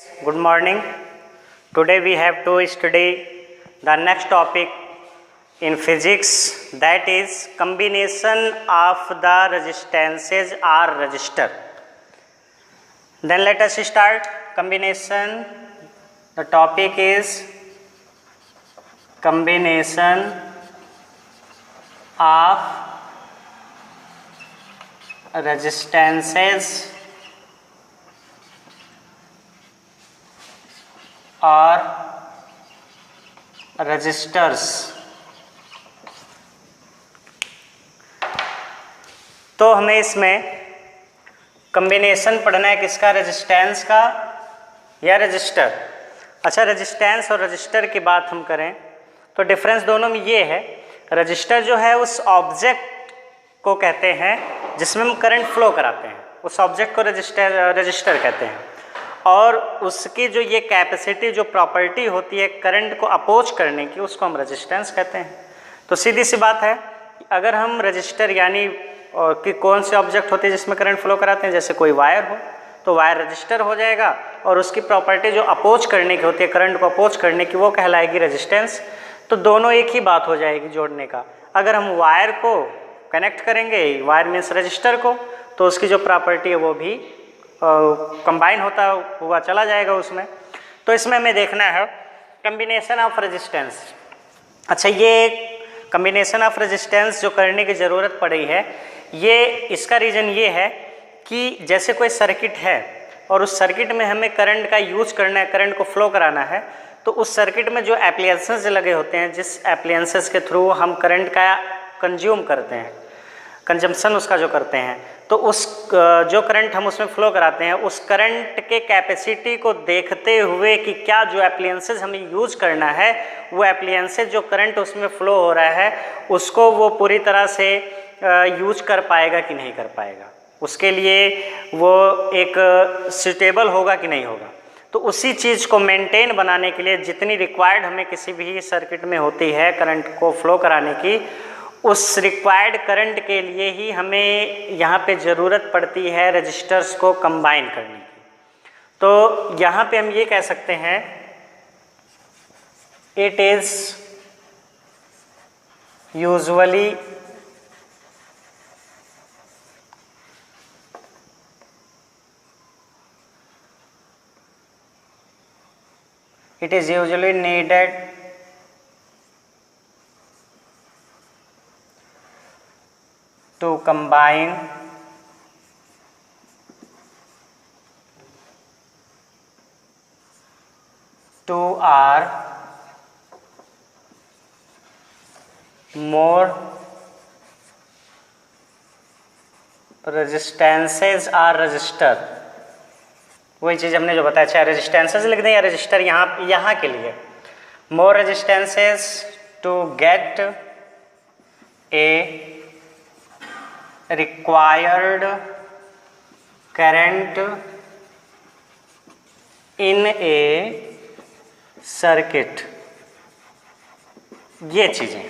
Good morning. Today we have to study the next topic in physics, that is combination of the resistances or resistor. Then let us start combination. The topic is combination of resistances और registers. तो हमें इसमें combination पढ़ना है किसका, resistance का या register. अच्छा, रेजिस्टेंस और रजिस्टर की बात हम करें तो डिफरेंस दोनों में ये है, रजिस्टर जो है उस ऑब्जेक्ट को कहते हैं जिसमें हम करंट फ्लो कराते हैं, उस ऑब्जेक्ट को रजिस्टर कहते हैं। और उसकी जो ये कैपेसिटी, जो प्रॉपर्टी होती है करंट को अपोज करने की, उसको हम रेजिस्टेंस कहते हैं। तो सीधी सी बात है, अगर हम रजिस्टर यानी कि कौन से ऑब्जेक्ट होते हैं जिसमें करंट फ्लो कराते हैं, जैसे कोई वायर हो तो वायर रजिस्टर हो जाएगा, और उसकी प्रॉपर्टी जो अपोज करने की होती है, करंट को अपोज करने की, वो कहलाएगी रेजिस्टेंस। तो दोनों एक ही बात हो जाएगी जोड़ने का। अगर हम वायर को कनेक्ट करेंगे, वायर मीन्स रजिस्टर को, तो उसकी जो प्रॉपर्टी है वो भी कंबाइन होता हुआ चला जाएगा उसमें। तो इसमें हमें देखना है कॉम्बिनेशन ऑफ रेजिस्टेंस। अच्छा, ये कॉम्बिनेशन ऑफ रेजिस्टेंस जो करने की ज़रूरत पड़ी है, ये इसका रीज़न ये है कि जैसे कोई सर्किट है और उस सर्किट में हमें करंट का यूज करना है, करंट को फ्लो कराना है, तो उस सर्किट में जो एप्लियंसेस लगे होते हैं, जिस एप्लियंसेस के थ्रू हम करंट का कंज्यूम करते हैं, कंजम्पशन उसका जो करते हैं, तो उस जो करंट हम उसमें फ्लो कराते हैं, उस करंट के कैपेसिटी को देखते हुए कि क्या जो एप्लियंसेस हमें यूज करना है, वो एप्लियंसेस जो करंट उसमें फ्लो हो रहा है उसको वो पूरी तरह से यूज कर पाएगा कि नहीं कर पाएगा, उसके लिए वो एक सूटेबल होगा कि नहीं होगा। तो उसी चीज़ को मेंटेन बनाने के लिए जितनी रिक्वायर्ड हमें किसी भी सर्किट में होती है करंट को फ्लो कराने की, उस रिक्वायर्ड करंट के लिए ही हमें यहाँ पे ज़रूरत पड़ती है रजिस्टर्स को कंबाइन करने की। तो यहाँ पे हम ये कह सकते हैं, it is usually needed to combine two or more resistances or resistor। वही चीज़ हमने जो बताया, चाहे रेजिस्टेंसेस लिख दें या रजिस्टर, यहाँ के लिए more resistances to get a required current in a circuit। ये चीज़ें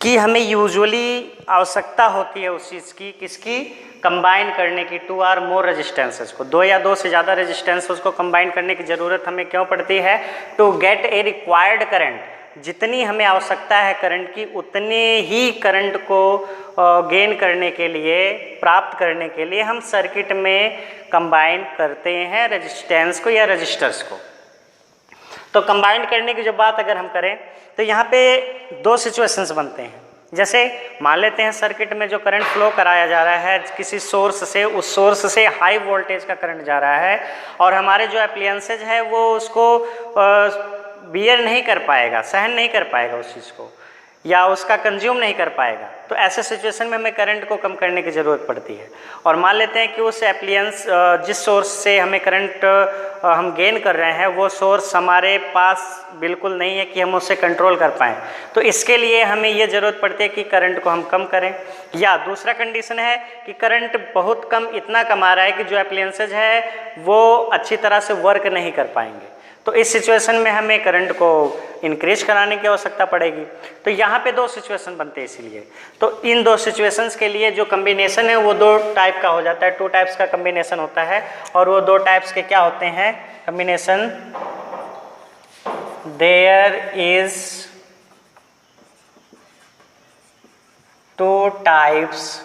कि हमें यूजुअली आवश्यकता होती है उस चीज़ की, किसकी, कंबाइन करने की, टू आर मोर रेजिस्टेंसेस को, दो या दो से ज़्यादा रेजिस्टेंसेस को कंबाइन करने की ज़रूरत हमें क्यों पड़ती है, to get a required current. जितनी हमें आवश्यकता है करंट की, उतने ही करंट को गेन करने के लिए, प्राप्त करने के लिए हम सर्किट में कंबाइन करते हैं रेजिस्टेंस को या रजिस्टर्स को। तो कंबाइन करने की जो बात अगर हम करें तो यहाँ पे दो सिचुएशंस बनते हैं। जैसे मान लेते हैं सर्किट में जो करंट फ्लो कराया जा रहा है किसी सोर्स से, उस सोर्स से हाई वोल्टेज का करंट जा रहा है और हमारे जो एप्लियंसेज है वो उसको बियर नहीं कर पाएगा, सहन नहीं कर पाएगा उस चीज़ को, या उसका कंज्यूम नहीं कर पाएगा। तो ऐसे सिचुएशन में हमें करंट को कम करने की ज़रूरत पड़ती है। और मान लेते हैं कि उस एप्लियंस जिस सोर्स से हमें करंट हम गेन कर रहे हैं, वो सोर्स हमारे पास बिल्कुल नहीं है कि हम उससे कंट्रोल कर पाएँ। तो इसके लिए हमें ये ज़रूरत पड़ती है कि करंट को हम कम करें। या दूसरा कंडीशन है कि करंट बहुत कम, इतना कम आ रहा है कि जो एप्लियंसेज है वो अच्छी तरह से वर्क नहीं कर पाएंगे। तो इस सिचुएशन में हमें करंट को इंक्रीज कराने की आवश्यकता पड़ेगी। तो यहाँ पे दो सिचुएशन बनते हैं इसीलिए। तो इन दो सिचुएशंस के लिए जो कम्बिनेशन है वो दो टाइप का हो जाता है, 2 टाइप्स का कम्बिनेशन होता है। और वो 2 टाइप्स के क्या होते हैं combination? There is 2 types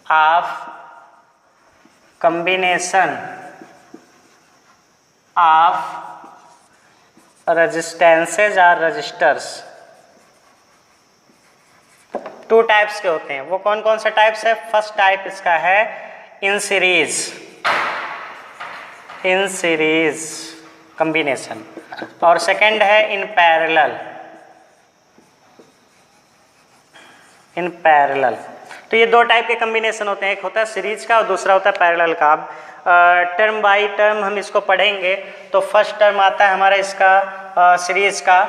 of combination of resistances और रजिस्टर्स। 2 टाइप्स के होते हैं। वो कौन कौन से टाइप्स है? फर्स्ट टाइप इसका है इन सीरीज कम्बिनेशन, और सेकंड है इन पैरेलल। तो ये 2 टाइप के कम्बिनेशन होते हैं, एक होता है सीरीज का और दूसरा होता है पैरेलल का। अब टर्म बाय टर्म हम इसको पढ़ेंगे। तो फर्स्ट टर्म आता है हमारा इसका सीरीज का।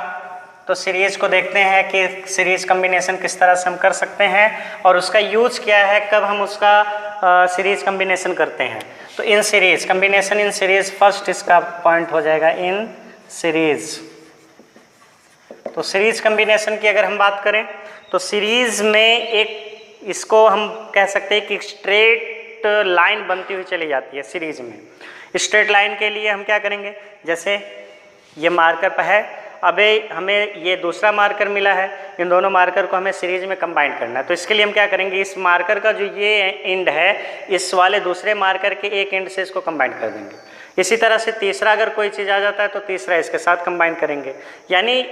तो सीरीज को देखते हैं कि सीरीज कम्बिनेशन किस तरह से हम कर सकते हैं और उसका यूज क्या है, कब हम उसका सीरीज कम्बिनेशन करते हैं। तो in series combination, in series first इसका पॉइंट हो जाएगा इन सीरीज। तो सीरीज कम्बिनेशन की अगर हम बात करें तो सीरीज में एक इसको हम कह सकते हैं कि स्ट्रेट लाइन बनती हुई चली जाती है सीरीज में। स्ट्रेट लाइन के लिए हम क्या करेंगे, जैसे ये मार्कर पर है, अबे हमें ये दूसरा मार्कर मिला है, इन दोनों मार्कर को हमें सीरीज में कंबाइन करना है। तो इसके लिए हम क्या करेंगे, इस मार्कर का जो ये एंड है इस वाले दूसरे मार्कर के एक एंड से इसको कंबाइन कर देंगे। इसी तरह से तीसरा अगर कोई चीज़ आ जाता है तो तीसरा इसके साथ कंबाइन करेंगे। यानी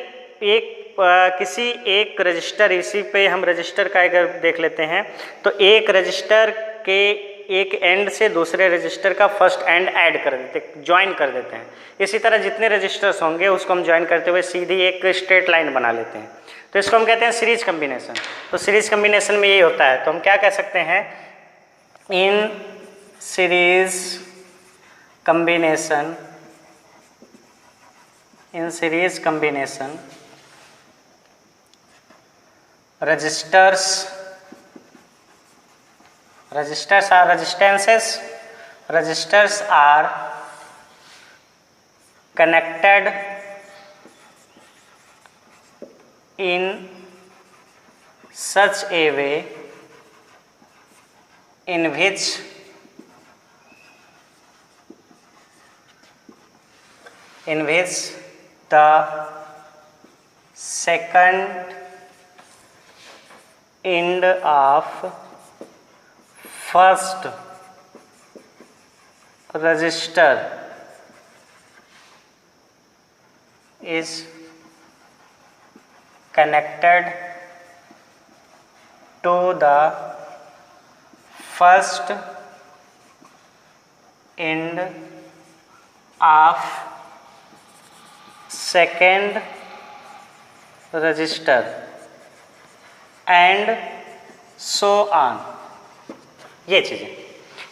किसी एक रजिस्टर, इसी पे हम रजिस्टर का अगर देख लेते हैं तो एक रजिस्टर के एक एंड से दूसरे रजिस्टर का फर्स्ट एंड ऐड कर देते, ज्वाइन कर देते हैं। इसी तरह जितने रजिस्टर्स होंगे उसको हम ज्वाइन करते हुए सीधी एक स्ट्रेट लाइन बना लेते हैं। तो इसको हम कहते हैं सीरीज कम्बिनेशन। तो सीरीज कम्बिनेशन में यही होता है। तो हम क्या कह सकते हैं, in series combination, in series combination registers are resistances. Resistors are connected in such a way in which the second end of first resistor is connected to the first end of second resistor and so on. ये चीज़ें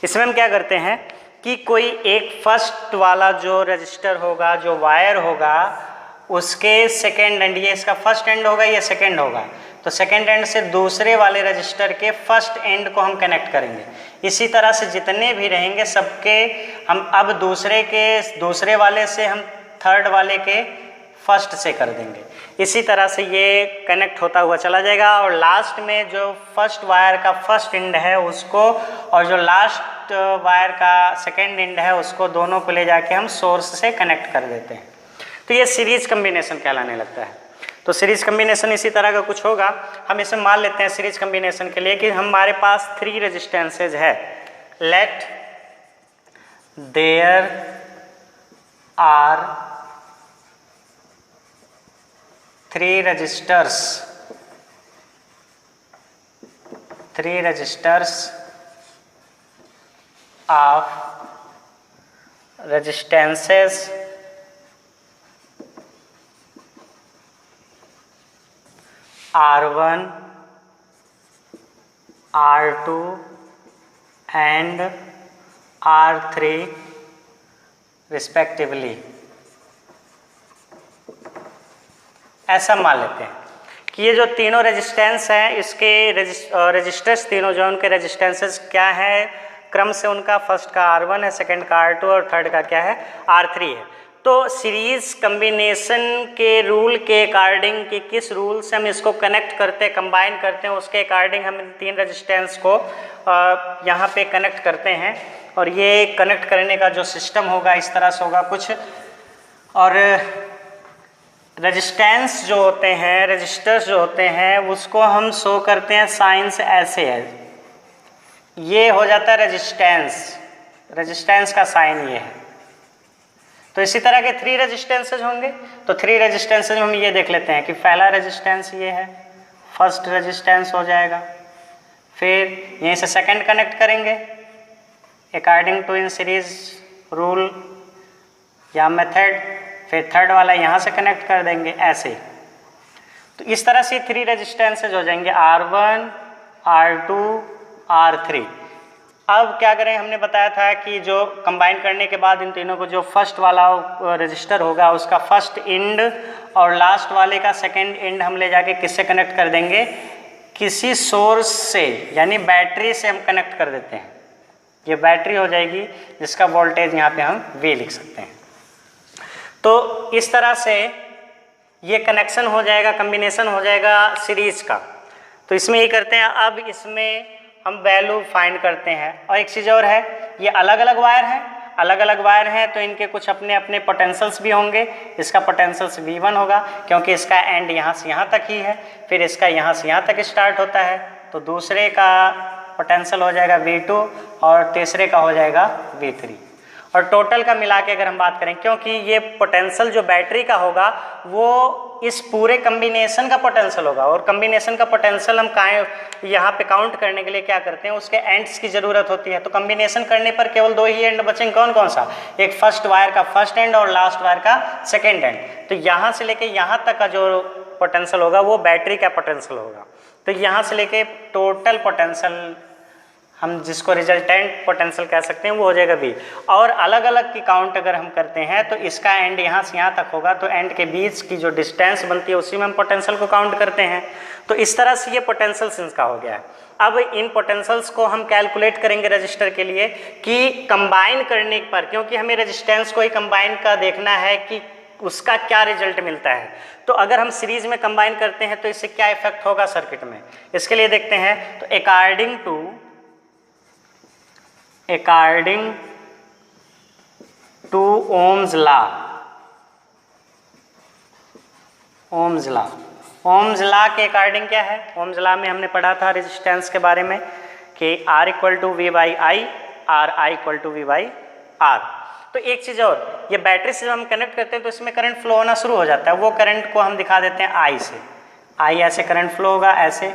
इसमें हम क्या करते हैं कि कोई एक फर्स्ट वाला जो रजिस्टर होगा, जो वायर होगा, उसके सेकेंड एंड, ये इसका फर्स्ट एंड होगा, ये सेकेंड होगा, तो सेकेंड एंड से दूसरे वाले रजिस्टर के फर्स्ट एंड को हम कनेक्ट करेंगे। इसी तरह से जितने भी रहेंगे सबके हम अब दूसरे वाले से हम थर्ड वाले के फर्स्ट से कर देंगे। इसी तरह से ये कनेक्ट होता हुआ चला जाएगा और लास्ट में जो फर्स्ट वायर का फर्स्ट एंड है उसको और जो लास्ट वायर का सेकेंड एंड है उसको, दोनों को ले जाके हम सोर्स से कनेक्ट कर देते हैं। तो ये सीरीज कम्बिनेशन कहलाने लगता है। तो सीरीज कम्बिनेशन इसी तरह का कुछ होगा। हम इसे मान लेते हैं सीरीज कम्बिनेशन के लिए कि हमारे पास 3 रेजिस्टेंसेज है। Let there are 3 registers of resistances R1, R2 and R3 respectively। ऐसा मान लेते हैं कि ये जो तीनों रेजिस्टेंस हैं इसके रजिस्टर्स तीनों जो उनके रेजिस्टेंसेस क्या हैं, क्रम से उनका, फर्स्ट का R1 है, सेकंड का R2 और थर्ड का क्या है, R3 है। तो सीरीज कम्बिनेशन के रूल के अकॉर्डिंग कि किस रूल से हम इसको कनेक्ट करते हैं, कंबाइन करते हैं, उसके अकॉर्डिंग हम इन 3 रेजिस्टेंस को यहाँ पे कनेक्ट करते हैं। और ये कनेक्ट करने का जो सिस्टम होगा इस तरह से होगा कुछ। और रेजिस्टेंस जो होते हैं, रजिस्टर्स जो होते हैं, उसको हम शो करते हैं साइन से ऐसे है, ये हो जाता है रेजिस्टेंस, रेजिस्टेंस का साइन ये है। तो इसी तरह के 3 रेजिस्टेंसेज होंगे। तो 3 रेजिस्टेंसेज हम ये देख लेते हैं कि पहला रेजिस्टेंस ये है, फर्स्ट रेजिस्टेंस हो जाएगा, फिर यहीं से सेकंड कनेक्ट करेंगे according to in series rule या मेथड, फिर थर्ड वाला यहाँ से कनेक्ट कर देंगे ऐसे। तो इस तरह से 3 रेजिस्टेंसेज हो जाएंगे, R1, R2, R3। अब क्या करें, हमने बताया था कि जो कंबाइन करने के बाद इन तीनों को जो फर्स्ट वाला रजिस्टर होगा उसका फर्स्ट एंड और लास्ट वाले का सेकंड एंड हम ले जाके किससे कनेक्ट कर देंगे, किसी सोर्स से, यानी बैटरी से हम कनेक्ट कर देते हैं। ये बैटरी हो जाएगी जिसका वोल्टेज यहाँ पे हम V लिख सकते हैं। तो इस तरह से ये कनेक्शन हो जाएगा, कम्बिनेशन हो जाएगा सीरीज का। तो इसमें ये करते हैं, अब इसमें हम वैल्यू फाइंड करते हैं। और एक चीज़ और है, ये अलग अलग वायर हैं, अलग अलग वायर हैं तो इनके कुछ अपने अपने पोटेंशियल्स भी होंगे। इसका पोटेंशियल्स V1 होगा क्योंकि इसका एंड यहाँ से यहाँ तक ही है, फिर इसका यहाँ से यहाँ तक स्टार्ट होता है। तो दूसरे का पोटेंशियल हो जाएगा V2 और तीसरे का हो जाएगा V3। और टोटल का मिला के अगर हम बात करें, क्योंकि ये पोटेंशियल जो बैटरी का होगा वो इस पूरे कम्बिनेशन का पोटेंशियल होगा, और कम्बिनेशन का पोटेंशियल हम यहाँ पे काउंट करने के लिए क्या करते हैं, उसके एंड्स की ज़रूरत होती है। तो कम्बिनेशन करने पर केवल 2 ही एंड बचेंगे, कौन कौन सा, एक फर्स्ट वायर का फर्स्ट एंड और लास्ट वायर का सेकेंड एंड। तो यहाँ से लेके यहाँ तक का जो पोटेंशियल होगा वो बैटरी का पोटेंशियल होगा। तो यहाँ से लेके टोटल पोटेंशियल हम जिसको रिजल्टेंट पोटेंशियल कह सकते हैं वो हो जाएगा V। और अलग अलग की काउंट अगर हम करते हैं तो इसका एंड यहाँ से यहाँ तक होगा, तो एंड के बीच की जो डिस्टेंस बनती है उसी में हम पोटेंशियल को काउंट करते हैं। तो इस तरह से ये पोटेंशियल सिंस का हो गया है। अब इन पोटेंशियल्स को हम कैलकुलेट करेंगे रजिस्टर के लिए कि कंबाइन करने पर, क्योंकि हमें रेजिस्टेंस को ही कंबाइन का देखना है कि उसका क्या रिजल्ट मिलता है। तो अगर हम सीरीज में कंबाइन करते हैं तो इससे क्या इफेक्ट होगा सर्किट में, इसके लिए देखते हैं। तो अकॉर्डिंग टू ओम्स लॉ के अकॉर्डिंग क्या है, ओम्स लॉ में हमने पढ़ा था रेजिस्टेंस के बारे में कि R = V/I और I = V/R। तो एक चीज़ और, ये बैटरी से जब हम कनेक्ट करते हैं तो इसमें करंट फ्लो होना शुरू हो जाता है। वो करंट को हम दिखा देते हैं I से। I ऐसे करंट फ्लो होगा, ऐसे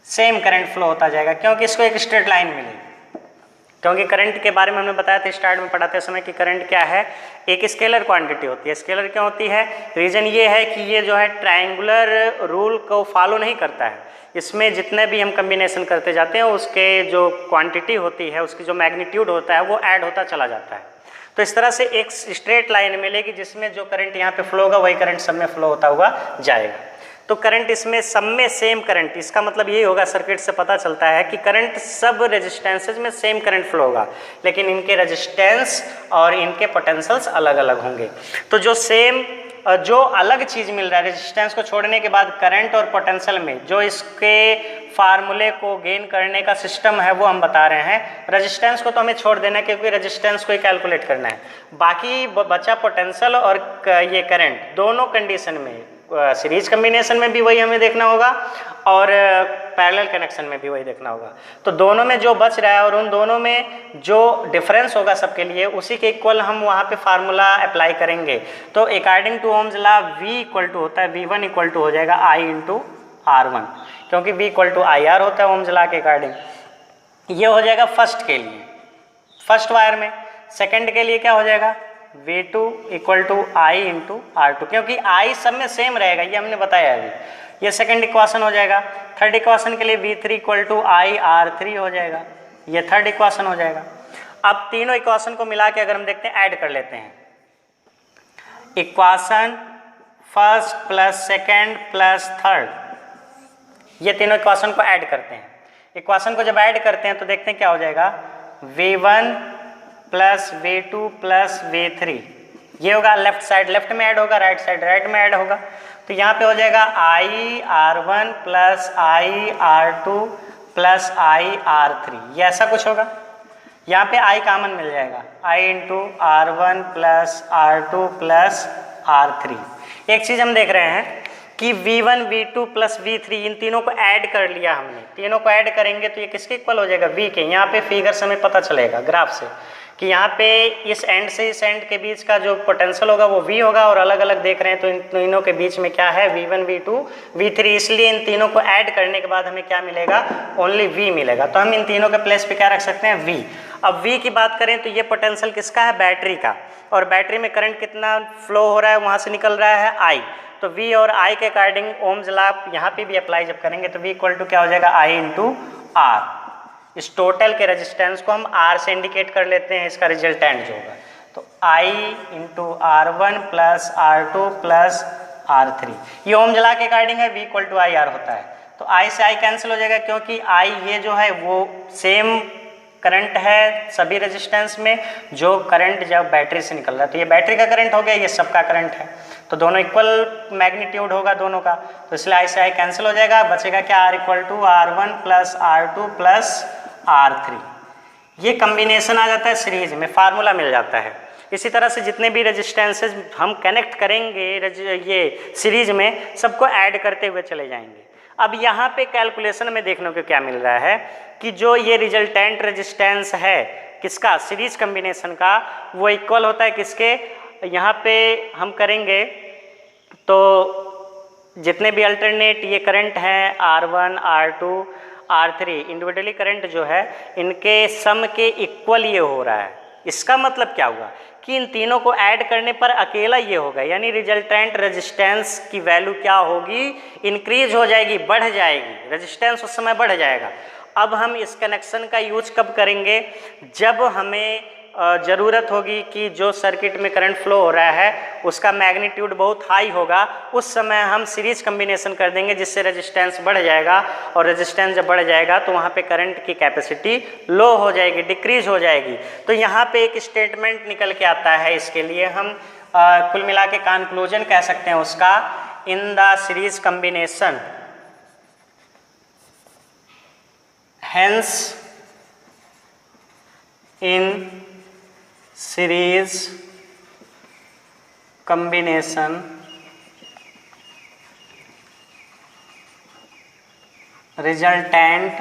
सेम करंट फ्लो होता जाएगा क्योंकि इसको एक स्ट्रेट लाइन मिलेगी। क्योंकि करंट के बारे में हमने बताया था स्टार्ट में पढ़ाते समय कि करंट क्या है, एक स्केलर क्वांटिटी होती है। स्केलर क्यों होती है, रीज़न ये है कि ये जो है ट्रायंगुलर रूल को फॉलो नहीं करता है। इसमें जितने भी हम कम्बिनेशन करते जाते हैं उसके जो क्वांटिटी होती है, उसकी जो मैग्नीट्यूड होता है वो ऐड होता चला जाता है। तो इस तरह से एक स्ट्रेट लाइन मिलेगी जिसमें जो करंट यहाँ पे फ्लो होगा वही करंट सब में फ्लो होता हुआ जाएगा। तो करंट इसमें सब में सेम करंट, इसका मतलब यही होगा, सर्किट से पता चलता है कि करंट सब रेजिस्टेंसेज में सेम करंट फ्लो होगा, लेकिन इनके रेजिस्टेंस और इनके पोटेंशियल्स अलग अलग होंगे। तो जो अलग चीज़ मिल रहा है रेजिस्टेंस को छोड़ने के बाद करंट और पोटेंशियल में, जो इसके फार्मूले को गेन करने का सिस्टम है वो हम बता रहे हैं। रेजिस्टेंस को तो हमें छोड़ देना है क्योंकि रेजिस्टेंस को ही कैलकुलेट करना है। बाकी बचा पोटेंशियल और ये करंट, दोनों कंडीशन में सीरीज कम्बिनेशन में भी वही हमें देखना होगा और पैरेलल कनेक्शन में भी वही देखना होगा। तो दोनों में जो बच रहा है और उन दोनों में जो डिफरेंस होगा सबके लिए उसी के इक्वल हम वहाँ पे फार्मूला अप्लाई करेंगे। तो according to Ohm's law V = होता है V1 = हो जाएगा I × R1, क्योंकि V = IR होता है ओम्स लॉ के अकॉर्डिंग। ये हो जाएगा फर्स्ट के लिए, फर्स्ट वायर में। सेकंड के लिए क्या हो जाएगा, V2 = I × R2, क्योंकि I सब में सेम रहेगा, ये हमने बताया अभी। ये सेकंड इक्वेशन हो जाएगा। थर्ड इक्वेशन के लिए V3 = I R3 हो जाएगा, ये थर्ड इक्वेशन हो जाएगा। अब तीनों इक्वेशन को मिला के अगर हम देखते हैं, ऐड कर लेते हैं। Equation first plus second plus third, ये तीनों इक्वेशन को ऐड करते हैं। इक्वेशन को जब ऐड करते हैं तो देखते हैं क्या हो जाएगा, V1 plus V2 plus V3, ये होगा लेफ्ट साइड लेफ्ट में ऐड होगा, राइट साइड राइट में ऐड होगा। तो यहाँ पे हो जाएगा IR1 plus IR2 plus IR3, ये ऐसा कुछ होगा। यहाँ पे I कॉमन मिल जाएगा, I into R1 plus R2 plus R3। एक चीज़ हम देख रहे हैं कि V1 V2 प्लस V3 इन तीनों को ऐड कर लिया हमने, तीनों को ऐड करेंगे तो ये किसके इक्वल हो जाएगा, V के। यहाँ पे फिगर से हमें पता चलेगा ग्राफ से कि यहाँ पे इस एंड से इस एंड के बीच का जो पोटेंशियल होगा वो V होगा, और अलग अलग देख रहे हैं तो इन तीनों के बीच में क्या है, V1 V2 V3, इसलिए इन तीनों को ऐड करने के बाद हमें क्या मिलेगा, ओनली V मिलेगा। तो हम इन तीनों के प्लेस पे क्या रख सकते हैं, V। अब V की बात करें तो ये पोटेंशियल किसका है, बैटरी का, और बैटरी में करंट कितना फ्लो हो रहा है, वहाँ से निकल रहा है I। तो V और I के अकॉर्डिंग ओम्स लॉ यहाँ पे भी अप्लाई जब करेंगे तो V इक्वल टू क्या हो जाएगा, I इंटू R। इस टोटल के रेजिस्टेंस को हम R से इंडिकेट कर लेते हैं, इसका रिजल्टेंट जो होगा, तो I into R1 plus R2 plus R3, ये ओम्स लॉ के अकॉर्डिंग है, V इक्वल टू IR होता है। तो I से I कैंसिल हो जाएगा, क्योंकि I ये जो है वो सेम करंट है सभी रेजिस्टेंस में, जो करंट जब बैटरी से निकल रहा है, तो ये बैटरी का करंट हो गया, ये सबका करंट है, तो दोनों इक्वल मैग्नीट्यूड होगा दोनों का, तो इसलिए I से I कैंसिल हो जाएगा, बचेगा क्या, R equal to R1 plus R2 plus R3। ये कम्बिनेशन आ जाता है सीरीज में, फार्मूला मिल जाता है। इसी तरह से जितने भी रेजिस्टेंसेज हम कनेक्ट करेंगे ये सीरीज में, सबको ऐड करते हुए चले जाएंगे। अब यहाँ पे कैलकुलेशन में देखने को क्या मिल रहा है कि जो ये रिजल्टेंट रेजिस्टेंस है किसका, सीरीज कम्बिनेशन का, वो इक्वल होता है किसके, यहाँ पे हम करेंगे तो जितने भी अल्टरनेट ये करंट हैं R1 R2 R3 individually current जो है, इनके सम के इक्वल ये हो रहा है। इसका मतलब क्या हुआ कि इन तीनों को ऐड करने पर अकेला ये होगा, यानी रिजल्टेंट रेजिस्टेंस की वैल्यू क्या होगी, इंक्रीज हो जाएगी, बढ़ जाएगी, रेजिस्टेंस उस समय बढ़ जाएगा। अब हम इस कनेक्शन का यूज कब करेंगे, जब हमें ज़रूरत होगी कि जो सर्किट में करंट फ्लो हो रहा है उसका मैग्नीट्यूड बहुत हाई होगा, उस समय हम सीरीज कम्बिनेशन कर देंगे, जिससे रेजिस्टेंस बढ़ जाएगा, और रेजिस्टेंस जब बढ़ जाएगा तो वहाँ पे करंट की कैपेसिटी लो हो जाएगी, डिक्रीज हो जाएगी। तो यहाँ पे एक स्टेटमेंट निकल के आता है, इसके लिए हम कुल मिला के कंक्लूजन कह सकते हैं उसका, in the series combination hence in series combination resultant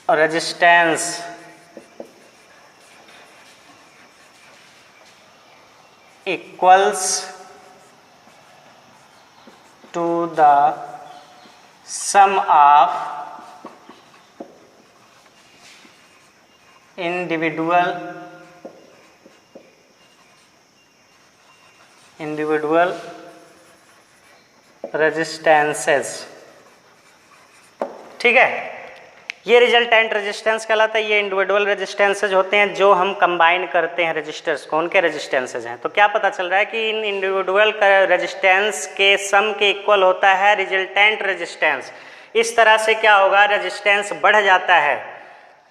resistance equals to the sum of individual resistances. ठीक है, ये रिजल्टेंट रेजिस्टेंस कहलाता है, ये इंडिविजुअल रेजिस्टेंसेज होते हैं जो हम कंबाइन करते हैं रेजिस्टर्स को, उनके रेजिस्टेंसेज हैं। तो क्या पता चल रहा है कि इन इंडिविजुअल रेजिस्टेंस के सम के इक्वल होता है रिजल्टेंट रेजिस्टेंस। इस तरह से क्या होगा, रेजिस्टेंस बढ़ जाता है।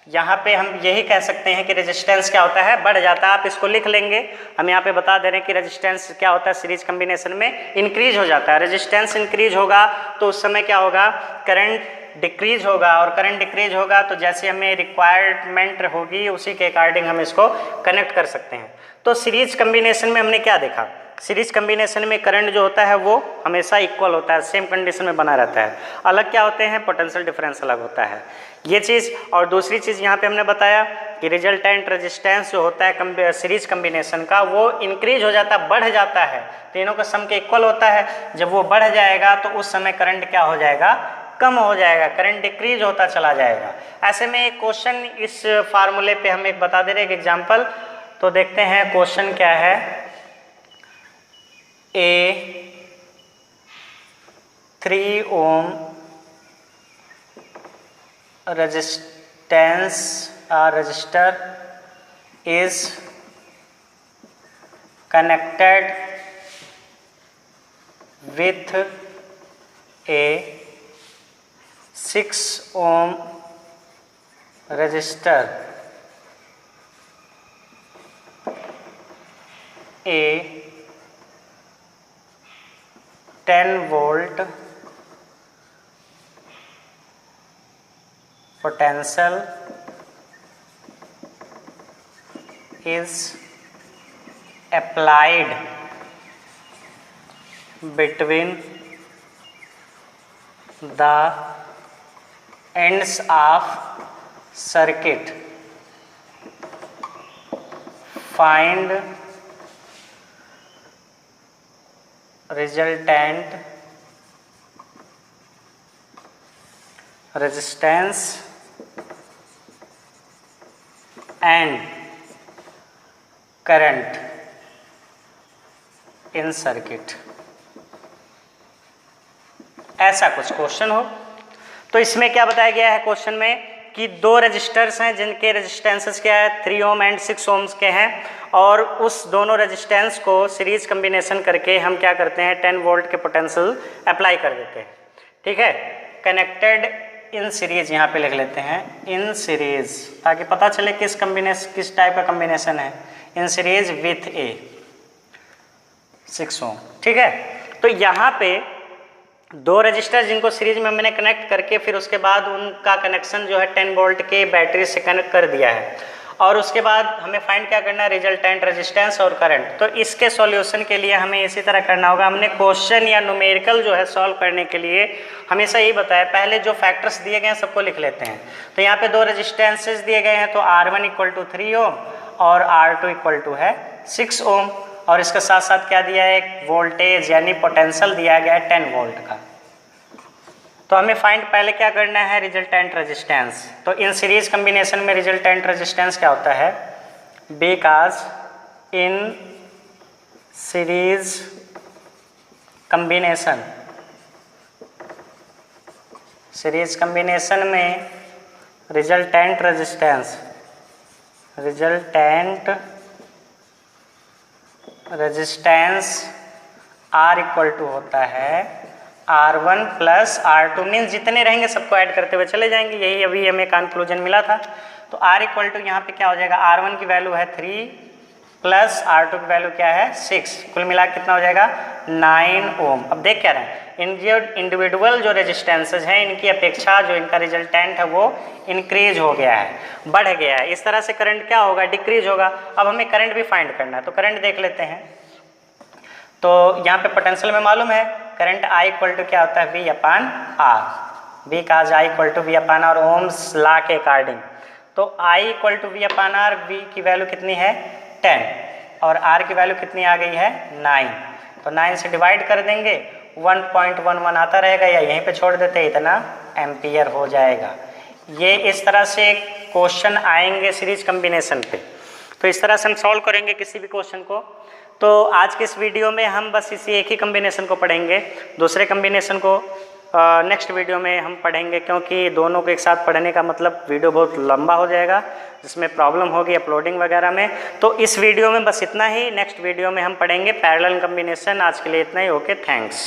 यहाँ पे हम यही कह सकते हैं कि रेजिस्टेंस क्या होता है, बढ़ जाता है। आप इसको लिख लेंगे, हम यहाँ पे बता दे रहे हैं कि रेजिस्टेंस क्या होता है, सीरीज कम्बिनेशन में इंक्रीज हो जाता है। रेजिस्टेंस इंक्रीज होगा तो उस समय क्या होगा, करंट डिक्रीज होगा, और करंट डिक्रीज होगा तो जैसे हमें रिक्वायरमेंट होगी उसी के अकॉर्डिंग हम इसको कनेक्ट कर सकते हैं। तो सीरीज कम्बिनेशन में हमने क्या देखा, सीरीज कम्बिनेशन में करंट जो होता है वो हमेशा इक्वल होता है, सेम कंडीशन में बना रहता है। अलग क्या होते हैं, पोटेंशियल डिफरेंस अलग होता है, ये चीज़। और दूसरी चीज़ यहाँ पे हमने बताया कि रिजल्टेंट रेजिस्टेंस जो होता है सीरीज कम्बिनेशन का, वो इंक्रीज हो जाता है, बढ़ जाता है, तीनों का सम के इक्वल होता है। जब वो बढ़ जाएगा तो उस समय करंट क्या हो जाएगा, कम हो जाएगा, करंट डिक्रीज होता चला जाएगा। ऐसे में एक क्वेश्चन इस फार्मूले पे हम एक बता दे रहे हैं, एक एग्जाम्पल। तो देखते हैं क्वेश्चन क्या है, A 3 ohm resistance resistor is connected with a 6 ohm resistor, a 10 volt potential is applied between the ends of circuit. Find resultant resistance and current in circuit. ऐसा कुछ क्वेश्चन हो तो इसमें क्या बताया गया है क्वेश्चन में कि दो रजिस्टर्स हैं जिनके रेजिस्टेंसेस क्या है 3 ओम एंड 6 ओम्स के हैं, और उस दोनों रेजिस्टेंस को सीरीज कम्बिनेशन करके हम क्या करते हैं 10 वोल्ट के पोटेंशियल अप्लाई कर देते हैं। ठीक है, कनेक्टेड इन सीरीज यहाँ पे लिख लेते हैं इन सीरीज, ताकि पता चले किस टाइप का कम्बिनेशन है। इन सीरीज विथ ए 6 ओम। ठीक है, तो यहाँ पे दो रजिस्टर जिनको सीरीज में मैंने कनेक्ट करके फिर उसके बाद उनका कनेक्शन जो है 10 वोल्ट के बैटरी से कनेक्ट कर दिया है, और उसके बाद हमें फाइंड क्या करना है रिजल्टेंट रेजिस्टेंस और करंट। तो इसके सॉल्यूशन के लिए हमें इसी तरह करना होगा। हमने क्वेश्चन या न्यूमेरिकल जो है सॉल्व करने के लिए हमेशा यही बताया, पहले जो फैक्टर्स दिए गए हैं सबको लिख लेते हैं। तो यहाँ पे दो रेजिस्टेंसेज दिए गए हैं, तो R1 = 3 ओम और R2 = है 6 ओम, और इसके साथ साथ क्या दिया है एक वोल्टेज यानी पोटेंशियल दिया गया है 10 वोल्ट का। तो हमें फाइंड पहले क्या करना है रिजल्टेंट रेजिस्टेंस। तो इन सीरीज कम्बिनेशन में रिजल्टेंट रेजिस्टेंस क्या होता है, बिकॉज इन सीरीज कम्बिनेशन में रिजल्टेंट रेजिस्टेंस R = होता है R1 + R2, मीन्स जितने रहेंगे सबको ऐड करते हुए चले जाएंगे। यही अभी हमें कंक्लूजन मिला था। तो R = यहाँ पे क्या हो जाएगा, R1 की वैल्यू है 3 प्लस R2 की वैल्यू क्या है 6, कुल मिला कितना हो जाएगा 9 ओम। अब देख क्या रहे हैं, इन जो इंडिविजुअल जो रेजिस्टेंसेज हैं इनकी अपेक्षा जो इनका रिजल्टेंट है वो इंक्रीज हो गया है, बढ़ गया है। इस तरह से करंट क्या होगा, डिक्रीज होगा। अब हमें करंट भी फाइंड करना है, तो करंट देख लेते हैं। तो यहाँ पे पोटेंशियल में मालूम है करंट I = क्या होता है V/R, because I = V/R Ohm's law के अकॉर्डिंग। तो I = V/R, V की वैल्यू कितनी है 10 और R की वैल्यू कितनी आ गई है 9। तो 9 से डिवाइड कर देंगे 1.11 आता रहेगा, या यहीं पे छोड़ देते इतना एम्पियर हो जाएगा। ये इस तरह से क्वेश्चन आएंगे सीरीज कम्बिनेशन पे, तो इस तरह से हम सॉल्व करेंगे किसी भी क्वेश्चन को। तो आज के इस वीडियो में हम बस इसी एक ही कम्बिनेशन को पढ़ेंगे, दूसरे कम्बिनेशन को नेक्स्ट वीडियो में हम पढ़ेंगे, क्योंकि दोनों को एक साथ पढ़ने का मतलब वीडियो बहुत लंबा हो जाएगा, जिसमें प्रॉब्लम होगी अपलोडिंग वगैरह में। तो इस वीडियो में बस इतना ही, नेक्स्ट वीडियो में हम पढ़ेंगे पैरेलल कम्बिनेशन। आज के लिए इतना ही, ओके, थैंक्स।